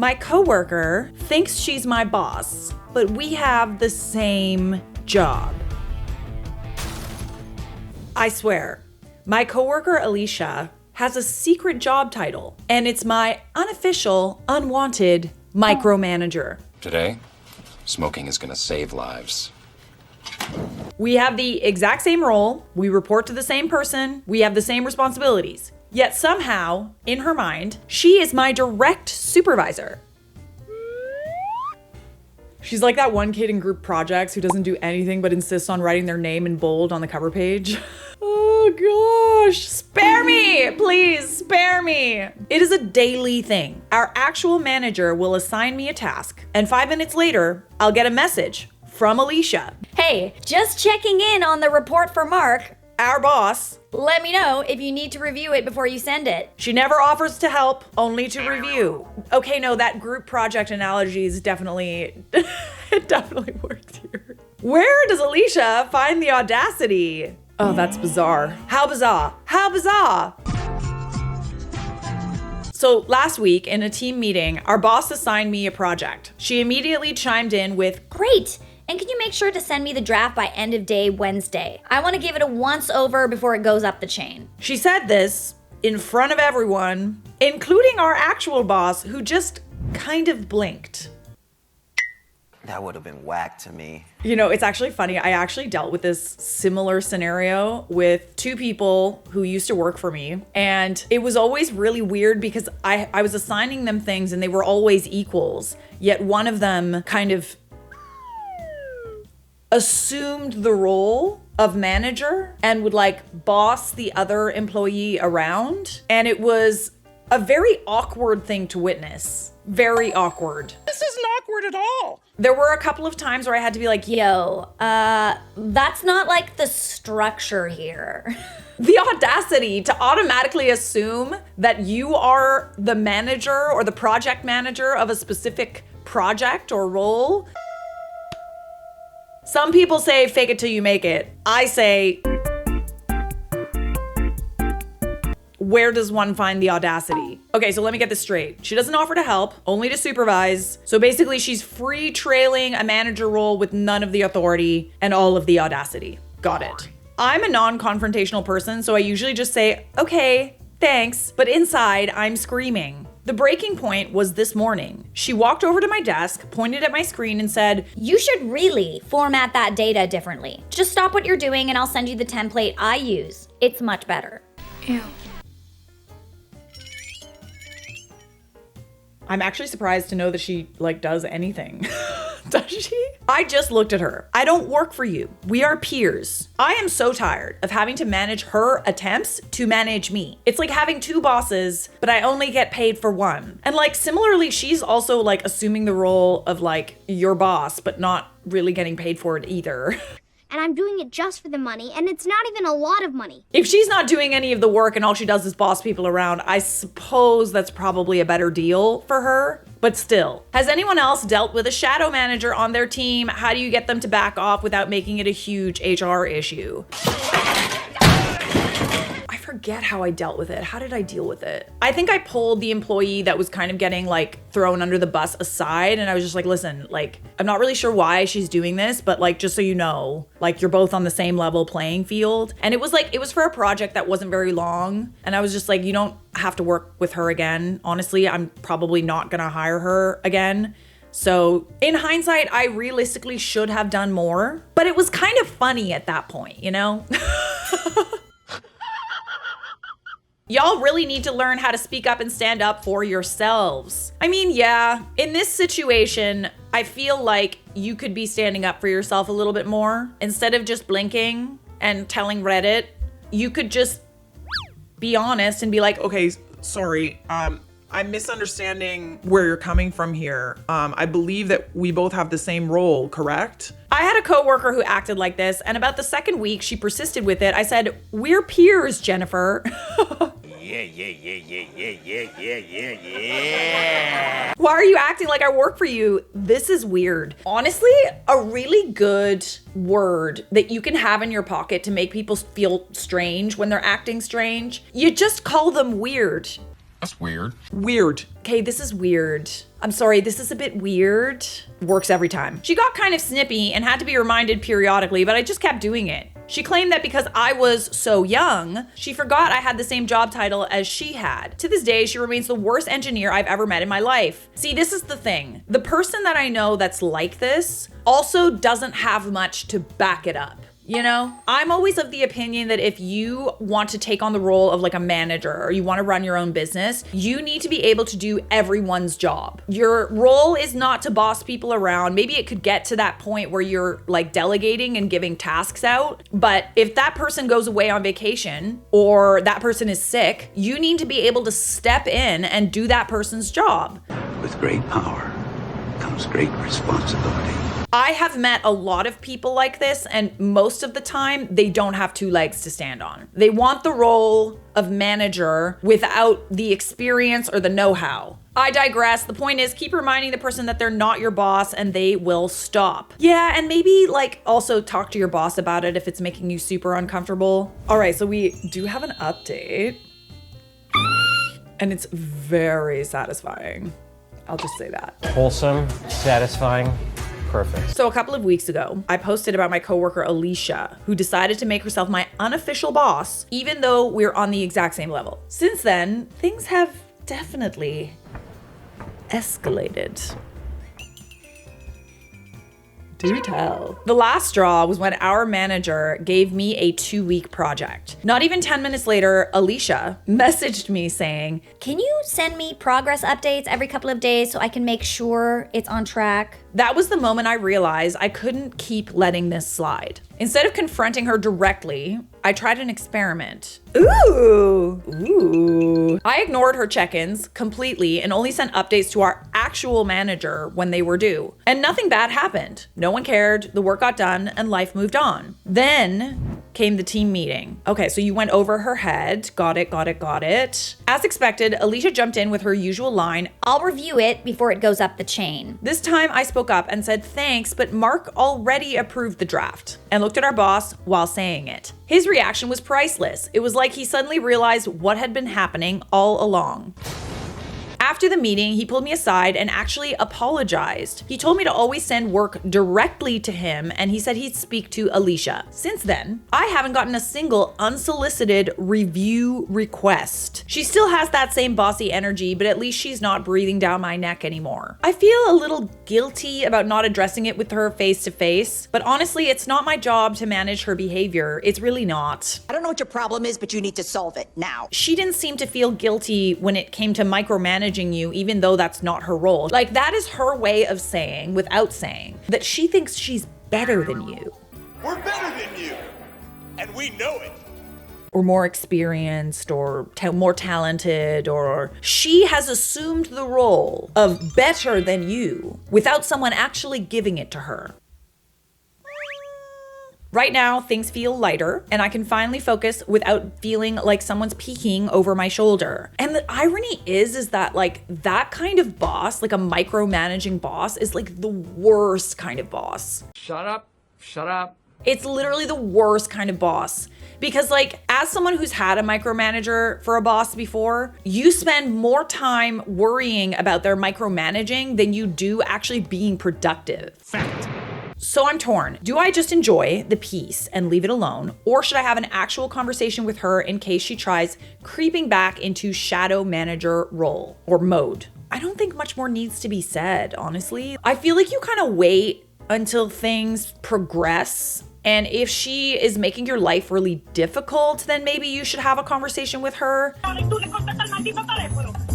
My coworker thinks she's my boss, but we have the same job. I swear, my coworker Alicia has a secret job title, and it's my unofficial, unwanted micromanager. Today, smoking is gonna save lives. We have the exact same role, we report to the same person, we have the same responsibilities. Yet somehow, in her mind, she is my direct supervisor. She's like that one kid in group projects who doesn't do anything but insists on writing their name in bold on the cover page. Oh gosh, spare me, please, spare me. It is a daily thing. Our actual manager will assign me a task, and 5 minutes later, I'll get a message from Alicia. Hey, just checking in on the report for Mark. Our boss. Let me know if you need to review it before you send it. She never offers to help, only to review. Okay, no, that group project analogy is definitely, it definitely works here. Where does Alicia find the audacity? Oh, that's bizarre. How bizarre? How bizarre? So last week in a team meeting, our boss assigned me a project. She immediately chimed in with, Great! And can you make sure to send me the draft by end of day Wednesday? I want to give it a once over before it goes up the chain. She said this in front of everyone, including our actual boss, who just kind of blinked. That would have been whack to me. You know, it's actually funny. I actually dealt with this similar scenario with two people who used to work for me. And it was always really weird because I was assigning them things and they were always equals. Yet one of them kind of assumed the role of manager and would like boss the other employee around. And it was a very awkward thing to witness. Very awkward. This isn't awkward at all. There were a couple of times where I had to be like, Yo, that's not like the structure here. The audacity to automatically assume that you are the manager or the project manager of a specific project or role. Some people say fake it till you make it. I say, where does one find the audacity? Okay, so let me get this straight. She doesn't offer to help, only to supervise. So basically she's free trailing a manager role with none of the authority and all of the audacity. Got it. I'm a non-confrontational person, so I usually just say, okay, thanks. But inside, I'm screaming. The breaking point was this morning. She walked over to my desk, pointed at my screen and said, You should really format that data differently. Just stop what you're doing and I'll send you the template I use. It's much better. Ew. I'm actually surprised to know that she does anything. Does she? I just looked at her. I don't work for you. We are peers. I am so tired of having to manage her attempts to manage me. It's like having two bosses, but I only get paid for one. And similarly, she's also assuming the role of your boss, but not really getting paid for it either. And I'm doing it just for the money, and it's not even a lot of money. If she's not doing any of the work and all she does is boss people around, I suppose that's probably a better deal for her. But still, has anyone else dealt with a shadow manager on their team? How do you get them to back off without making it a huge HR issue? I forget how I dealt with it. How did I deal with it? I think I pulled the employee that was kind of getting thrown under the bus aside, and I was just like, listen, I'm not really sure why she's doing this, but just so you know, you're both on the same level playing field. And it was for a project that wasn't very long, and I was just like, you don't have to work with her again. Honestly, I'm probably not gonna hire her again. So in hindsight, I realistically should have done more, but it was kind of funny at that point, you know? Y'all really need to learn how to speak up and stand up for yourselves. I mean, yeah, in this situation, I feel like you could be standing up for yourself a little bit more. Instead of just blinking and telling Reddit, you could just be honest and be like, Okay, sorry. I'm misunderstanding where you're coming from here. I believe that we both have the same role, correct? I had a coworker who acted like this, and about the second week she persisted with it. I said, we're peers, Jennifer. Yeah. Why are you acting like I work for you? This is weird. Honestly, a really good word that you can have in your pocket to make people feel strange when they're acting strange, you just call them weird. That's weird. Weird. Okay, this is weird. I'm sorry, this is a bit weird. Works every time. She got kind of snippy and had to be reminded periodically, but I just kept doing it. She claimed that because I was so young, she forgot I had the same job title as she had. To this day, she remains the worst engineer I've ever met in my life. See, this is the thing. The person that I know that's like this also doesn't have much to back it up. You know, I'm always of the opinion that if you want to take on the role of like a manager or you want to run your own business, you need to be able to do everyone's job. Your role is not to boss people around. Maybe it could get to that point where you're like delegating and giving tasks out. But if that person goes away on vacation or that person is sick, you need to be able to step in and do that person's job. With great power comes great responsibility. I have met a lot of people like this, and most of the time, they don't have two legs to stand on. They want the role of manager without the experience or the know-how. I digress. The point is, keep reminding the person that they're not your boss and they will stop. Yeah, and maybe like also talk to your boss about it if it's making you super uncomfortable. All right, so we do have an update, and it's very satisfying. I'll just say that. Wholesome, satisfying. Perfect. So a couple of weeks ago, I posted about my coworker Alicia, who decided to make herself my unofficial boss, even though we're on the exact same level. Since then, things have definitely escalated. Do tell. The last straw was when our manager gave me a 2-week project. Not even 10 minutes later, Alicia messaged me saying, Can you send me progress updates every couple of days so I can make sure it's on track? That was the moment I realized I couldn't keep letting this slide. Instead of confronting her directly, I tried an experiment. Ooh. I ignored her check-ins completely and only sent updates to our actual manager when they were due. And nothing bad happened. No one cared, the work got done, and life moved on. Then came the team meeting. Okay, so you went over her head. Got it. As expected, Alicia jumped in with her usual line, I'll review it before it goes up the chain. This time I spoke up and said thanks, but Mark already approved the draft, and looked at our boss while saying it. His reaction was priceless. It was like he suddenly realized what had been happening all along. After the meeting, he pulled me aside and actually apologized. He told me to always send work directly to him, and he said he'd speak to Alicia. Since then, I haven't gotten a single unsolicited review request. She still has that same bossy energy, but at least she's not breathing down my neck anymore. I feel a little guilty about not addressing it with her face to face, but honestly, it's not my job to manage her behavior. It's really not. I don't know what your problem is, but you need to solve it now. She didn't seem to feel guilty when it came to micromanaging you, even though that's not her role. Like, that is her way of saying, without saying, that she thinks she's better than you. We're better than you, and we know it. Or more experienced, or more talented, or she has assumed the role of better than you without someone actually giving it to her. Right now, things feel lighter, and I can finally focus without feeling like someone's peeking over my shoulder. And the irony is that like that kind of boss, like a micromanaging boss, is like the worst kind of boss. Shut up. It's literally the worst kind of boss. Because like, as someone who's had a micromanager for a boss before, you spend more time worrying about their micromanaging than you do actually being productive. Fact. So I'm torn. Do I just enjoy the peace and leave it alone? Or should I have an actual conversation with her in case she tries creeping back into shadow manager role or mode? I don't think much more needs to be said, honestly. I feel like you kind of wait until things progress. And if she is making your life really difficult, then maybe you should have a conversation with her.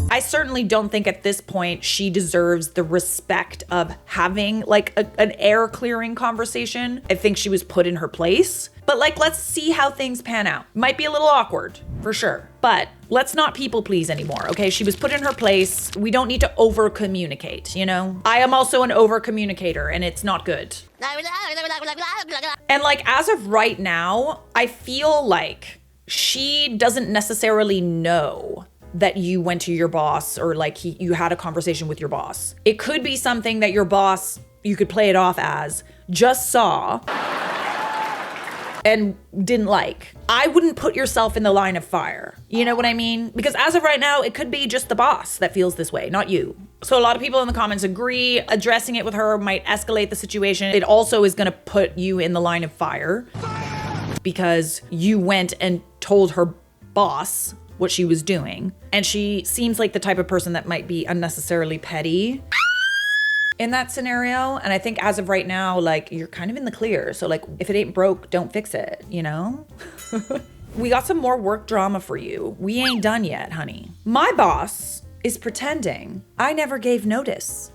I certainly don't think at this point she deserves the respect of having like an air clearing conversation. I think she was put in her place. But like, let's see how things pan out. Might be a little awkward, for sure. But let's not people please anymore, okay? She was put in her place. We don't need to over communicate, you know? I am also an over communicator, and it's not good. And like, as of right now, I feel like she doesn't necessarily know that you went to your boss or like you had a conversation with your boss. It could be something that your boss, you could play it off as, just saw and didn't like. I wouldn't put yourself in the line of fire. You know what I mean? Because as of right now, it could be just the boss that feels this way, not you. So a lot of people in the comments agree addressing it with her might escalate the situation. It also is gonna put you in the line of fire because you went and told her boss what she was doing. And she seems like the type of person that might be unnecessarily petty in that scenario. And I think as of right now, like, you're kind of in the clear. So like, if it ain't broke, don't fix it, you know? We got some more work drama for you. We ain't done yet, honey. My boss is pretending I never gave notice.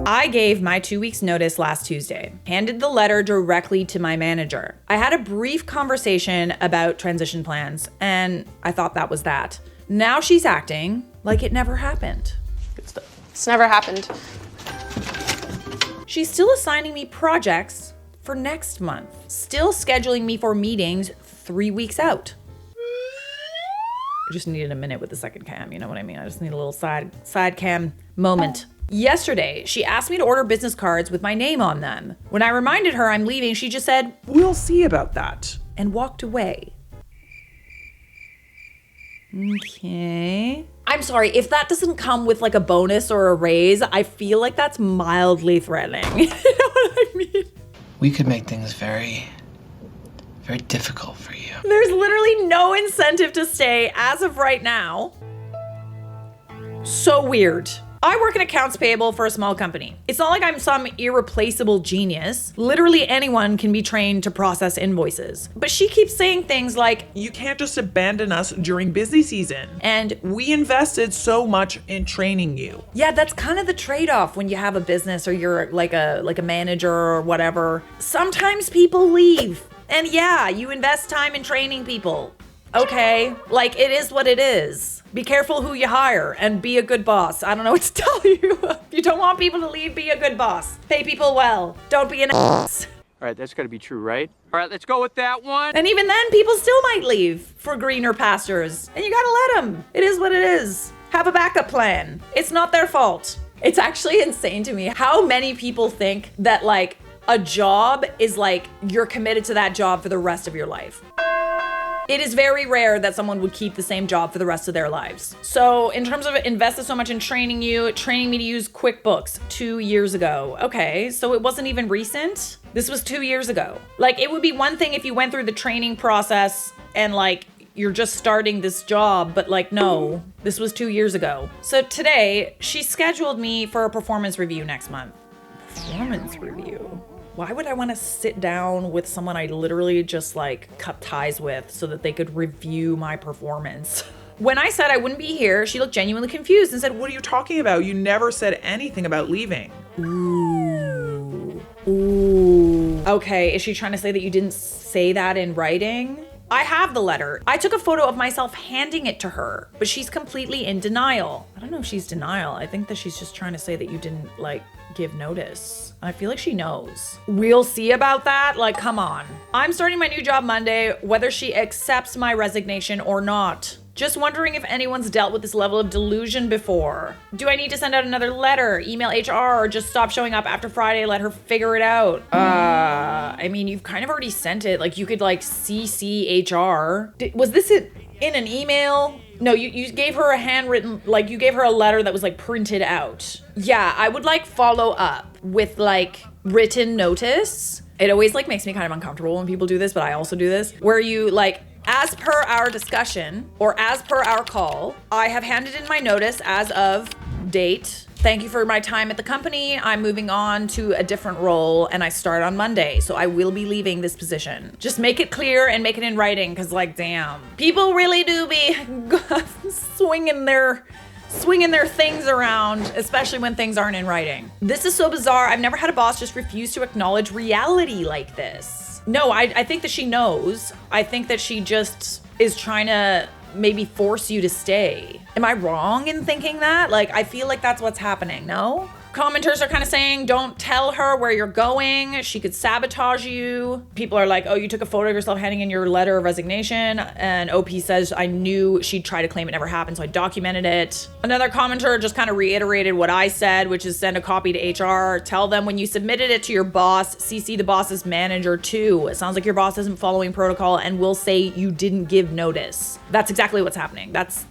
I gave my 2 weeks notice last Tuesday, handed the letter directly to my manager. I had a brief conversation about transition plans, and I thought that was that. Now she's acting like it never happened. Good stuff. It's never happened. She's still assigning me projects for next month, still scheduling me for meetings 3 weeks out. I just needed a minute with the second cam, you know what I mean? I just need a little side cam moment. Yesterday, she asked me to order business cards with my name on them. When I reminded her I'm leaving, she just said, "We'll see about that," and walked away. Okay. I'm sorry, if that doesn't come with like a bonus or a raise, I feel like that's mildly threatening. You know what I mean? We could make things very, very difficult for you. There's literally no incentive to stay as of right now. So weird. I work in accounts payable for a small company. It's not like I'm some irreplaceable genius. Literally anyone can be trained to process invoices. But she keeps saying things like, "You can't just abandon us during busy season. And we invested so much in training you." Yeah, that's kind of the trade-off when you have a business or you're like a manager or whatever. Sometimes people leave. And yeah, you invest time in training people. Okay, like it is what it is. Be careful who you hire and be a good boss. I don't know what to tell you. If you don't want people to leave, be a good boss. Pay people well. Don't be an ass. All right, that's gotta be true, right? All right, let's go with that one. And even then, people still might leave for greener pastures. And you gotta let them. It is what it is. Have a backup plan. It's not their fault. It's actually insane to me how many people think that like a job is like you're committed to that job for the rest of your life. It is very rare that someone would keep the same job for the rest of their lives. So in terms of invested so much in training me to use QuickBooks 2 years ago. Okay, so it wasn't even recent. This was 2 years ago. Like it would be one thing if you went through the training process and like you're just starting this job, but like, no, this was 2 years ago. So today she scheduled me for a performance review next month. Performance review? Why would I want to sit down with someone I literally just like cut ties with so that they could review my performance? When I said I wouldn't be here, she looked genuinely confused and said, "What are you talking about? You never said anything about leaving." Ooh. Okay, is she trying to say that you didn't say that in writing? I have the letter. I took a photo of myself handing it to her, but she's completely in denial. I don't know if she's denial. I think that she's just trying to say that you didn't like give notice. I feel like she knows. We'll see about that. Like, come on. I'm starting my new job Monday, whether she accepts my resignation or not. Just wondering if anyone's dealt with this level of delusion before. Do I need to send out another letter, email HR, or just stop showing up after Friday, let her figure it out? I mean, you've kind of already sent it. Like, you could like CC HR. Was this in an email? No, you gave her a handwritten, like you gave her a letter that was like printed out. Yeah, I would like follow up with like written notice. It always like makes me kind of uncomfortable when people do this, but I also do this, where you like, as per our discussion or as per our call, I have handed in my notice as of date. Thank you for my time at the company. I'm moving on to a different role and I start on Monday. So I will be leaving this position. Just make it clear and make it in writing, because like, damn, people really do be swinging their things around, especially when things aren't in writing. This is so bizarre. I've never had a boss just refuse to acknowledge reality like this. No, I think that she knows. I think that she just is trying to maybe force you to stay. Am I wrong in thinking that? Like, I feel like that's what's happening, no? Commenters are kind of saying, don't tell her where you're going. She could sabotage you. People are like, oh, you took a photo of yourself handing in your letter of resignation. And OP says, I knew she'd try to claim it never happened, so I documented it. Another commenter just kind of reiterated what I said, which is send a copy to HR. Tell them when you submitted it to your boss, CC the boss's manager too. It sounds like your boss isn't following protocol and will say you didn't give notice. That's exactly what's happening. That's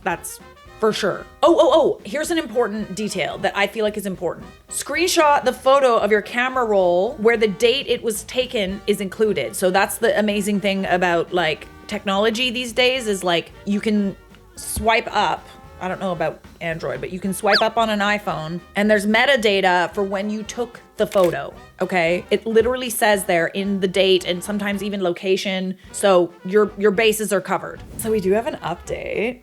for sure. Oh, here's an important detail that I feel like is important. Screenshot the photo of your camera roll where the date it was taken is included. So that's the amazing thing about like technology these days is like you can swipe up. I don't know about Android, but you can swipe up on an iPhone and there's metadata for when you took the photo, okay? It literally says there in the date and sometimes even location. So your bases are covered. So we do have an update.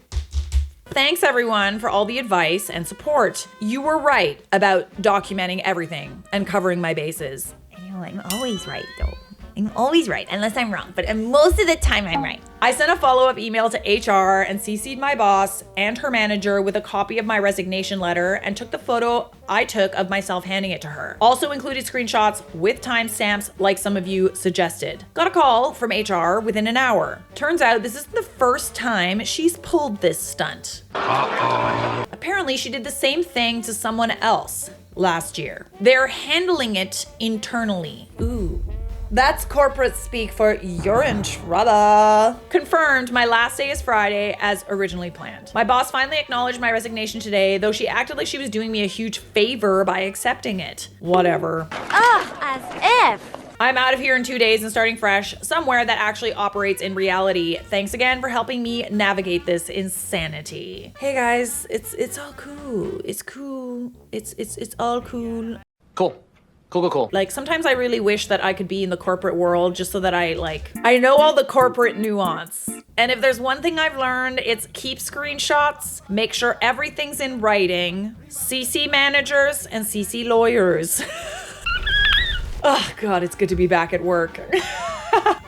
Thanks everyone for all the advice and support. You were right about documenting everything and covering my bases. I know, I'm always right though. I'm always right, unless I'm wrong, but most of the time I'm right. I sent a follow-up email to HR and CC'd my boss and her manager with a copy of my resignation letter and took the photo I took of myself handing it to her. Also included screenshots with timestamps like some of you suggested. Got a call from HR within an hour. Turns out this is the first time she's pulled this stunt. Apparently she did the same thing to someone else last year. They're handling it internally. Ooh. That's corporate speak for you're in trouble. Confirmed, my last day is Friday as originally planned. My boss finally acknowledged my resignation today, though she acted like she was doing me a huge favor by accepting it. Whatever. As if. I'm out of here in 2 days and starting fresh somewhere that actually operates in reality. Thanks again for helping me navigate this insanity. Hey guys, it's all cool. It's cool. It's all cool. Cool. Cool. Like sometimes I really wish that I could be in the corporate world just so that I know all the corporate nuance. And if there's one thing I've learned, it's keep screenshots, make sure everything's in writing, CC managers and CC lawyers. Oh God, it's good to be back at work.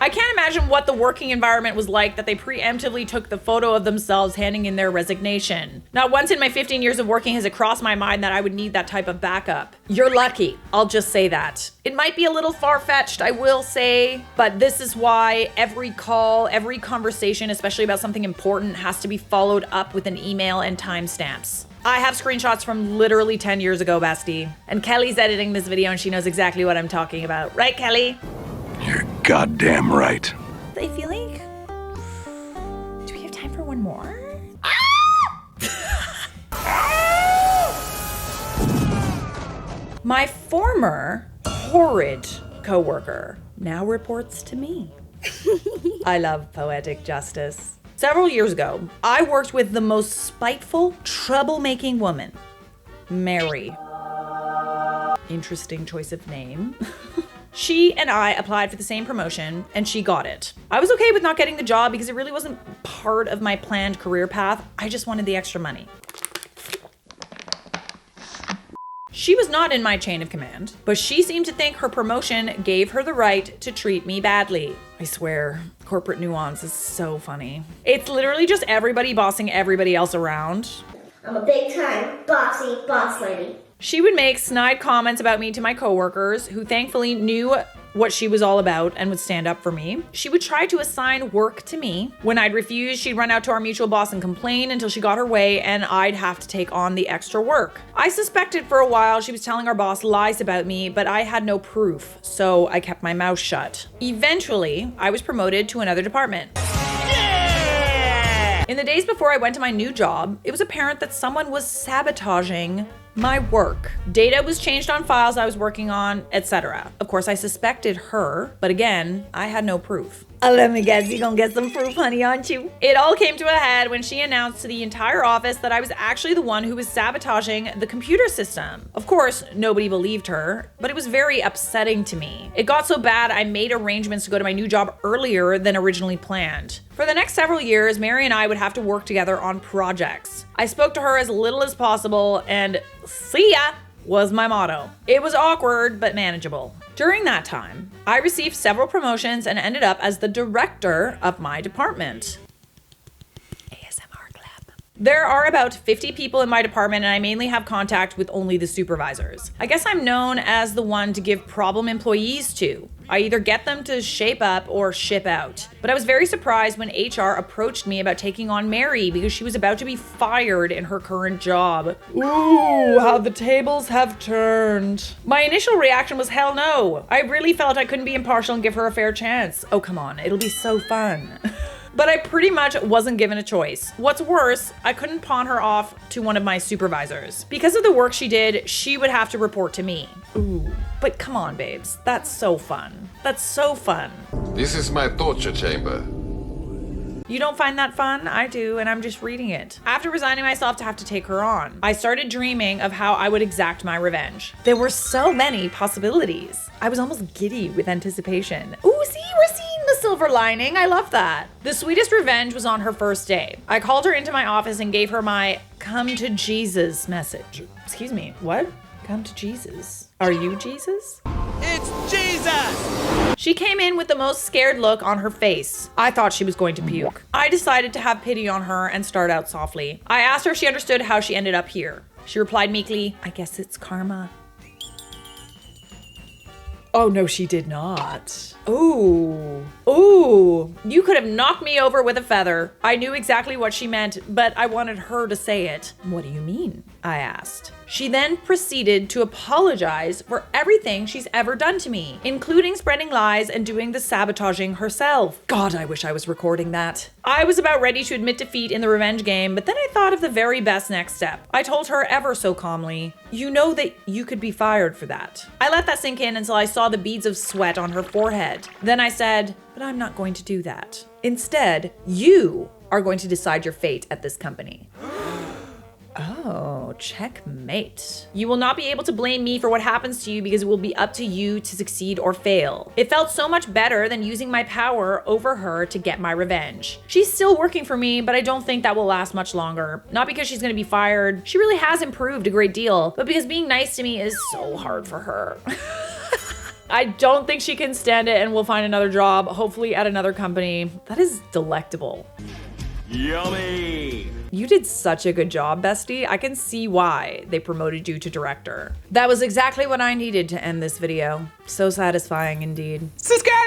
I can't imagine what the working environment was like that they preemptively took the photo of themselves handing in their resignation. Not once in my 15 years of working has it crossed my mind that I would need that type of backup. You're lucky, I'll just say that. It might be a little far-fetched, I will say, but this is why every call, every conversation, especially about something important, has to be followed up with an email and timestamps. I have screenshots from literally 10 years ago, bestie. And Kelly's editing this video and she knows exactly what I'm talking about. Right, Kelly? You're goddamn right. I feel like... Do we have time for one more? My former horrid coworker now reports to me. I love poetic justice. Several years ago, I worked with the most spiteful, troublemaking woman, Mary. Interesting choice of name. She and I applied for the same promotion and she got it. I was okay with not getting the job because it really wasn't part of my planned career path. I just wanted the extra money. She was not in my chain of command, but she seemed to think her promotion gave her the right to treat me badly. I swear, corporate nuance is so funny. It's literally just everybody bossing everybody else around. I'm a big time bossy boss lady. She would make snide comments about me to my coworkers, who thankfully knew what she was all about and would stand up for me. She would try to assign work to me. When I'd refuse, she'd run out to our mutual boss and complain until she got her way and I'd have to take on the extra work. I suspected for a while she was telling our boss lies about me, but I had no proof, so I kept my mouth shut. Eventually, I was promoted to another department. In the days before I went to my new job, it was apparent that someone was sabotaging my work. Data was changed on files I was working on, etc. Of course, I suspected her, but again, I had no proof. Let me guess, you gonna get some proof, honey, aren't you? It all came to a head when she announced to the entire office that I was actually the one who was sabotaging the computer system. Of course, nobody believed her, but it was very upsetting to me. It got so bad, I made arrangements to go to my new job earlier than originally planned. For the next several years, Mary and I would have to work together on projects. I spoke to her as little as possible, and see ya was my motto. It was awkward, but manageable. During that time, I received several promotions and ended up as the director of my department. ASMR clap. There are about 50 people in my department and I mainly have contact with only the supervisors. I guess I'm known as the one to give problem employees to. I either get them to shape up or ship out. But I was very surprised when HR approached me about taking on Mary because she was about to be fired in her current job. Ooh, how the tables have turned. My initial reaction was hell no. I really felt I couldn't be impartial and give her a fair chance. Oh, come on, it'll be so fun. But I pretty much wasn't given a choice. What's worse, I couldn't pawn her off to one of my supervisors. Because of the work she did, she would have to report to me. Ooh, but come on, babes. That's so fun. That's so fun. This is my torture chamber. You don't find that fun? I do, and I'm just reading it. After resigning myself to have to take her on, I started dreaming of how I would exact my revenge. There were so many possibilities. I was almost giddy with anticipation. Ooh, see, we're seeing the silver lining. I love that. The sweetest revenge was on her first day. I called her into my office and gave her my come to Jesus message. Excuse me, what? Come to Jesus. Are you Jesus? It's Jesus! She came in with the most scared look on her face. I thought she was going to puke. I decided to have pity on her and start out softly. I asked her if she understood how she ended up here. She replied meekly, I guess it's karma. Oh, no, she did not. Ooh. Ooh. You could have knocked me over with a feather. I knew exactly what she meant, but I wanted her to say it. What do you mean? I asked. She then proceeded to apologize for everything she's ever done to me, including spreading lies and doing the sabotaging herself. God, I wish I was recording that. I was about ready to admit defeat in the revenge game, but then I thought of the very best next step. I told her ever so calmly, you know that you could be fired for that. I let that sink in until I saw the beads of sweat on her forehead. Then I said, but I'm not going to do that. Instead, you are going to decide your fate at this company. Oh, checkmate. You will not be able to blame me for what happens to you because it will be up to you to succeed or fail. It felt so much better than using my power over her to get my revenge. She's still working for me, but I don't think that will last much longer. Not because she's gonna be fired. She really has improved a great deal, but because being nice to me is so hard for her. I don't think she can stand it and will find another job, hopefully at another company. That is delectable. Yummy! You did such a good job, bestie. I can see why they promoted you to director. That was exactly what I needed to end this video. So satisfying indeed. Subscribe!